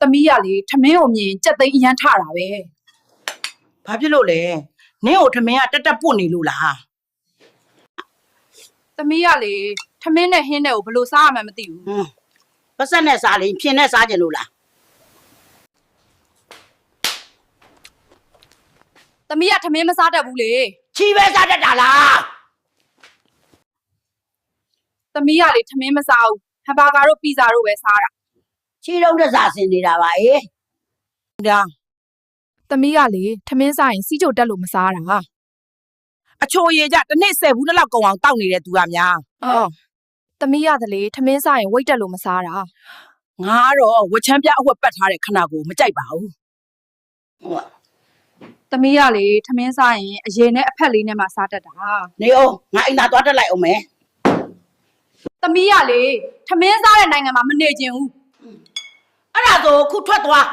သမီးရလေထမင်းကိုမြင်ကြက်သိန်းအရန်ထတာပဲဘာဖြစ်လို့လဲနင်းကိုထမင်းကတက်ပွတ်နေလို့လားသမီးရလေထမင်းနဲ့ဟင်းနဲ့ကိုဘယ်လိုစားရမှန်းမသိဘူးပတ်ဆက်နဲ့စားလိဖြင်းနဲ့စားကြလို့လားသမီးကထမင်းမစားတတ်ဘူးလေချီပဲစားတတ်တာလားသမီးကလေထမင်းမစားဘူးဟမ်ဘာဂါတို့ပီဇာတို့ပဲစားတာချီတော့တစားဆင်နေတာပါအေးဒါသမီးကလေထမင်းစားရင်စီးကြိုတက်လို့မစားတာအချိုရည်ကြတစ်နေ့10ဘူးလောက်ကုန်အောင်တောက်နေတဲ့သူကများသမီးရတယ်လေထမင်းစားရင်ဝိတ်တက်လို့မစားတာငါတော့ဝချမ်းပြအဝတ်ပတ်ထားတဲ့ခဏကိုမကြိုက်ပါဘူးသမီးကလေထမင်းစားရင်အရင်နဲ့အဖက်လေးနဲ့မှစားတတ်တာနေအောင်ငါအိမ်သာသွားတက်လိုက်အောင်မယ်သမီးကလေထမင်းစားတဲ့နိုင်ငံမှာမနေချင်ဘူးအဲ့ဒါဆိုခုထွက်သွား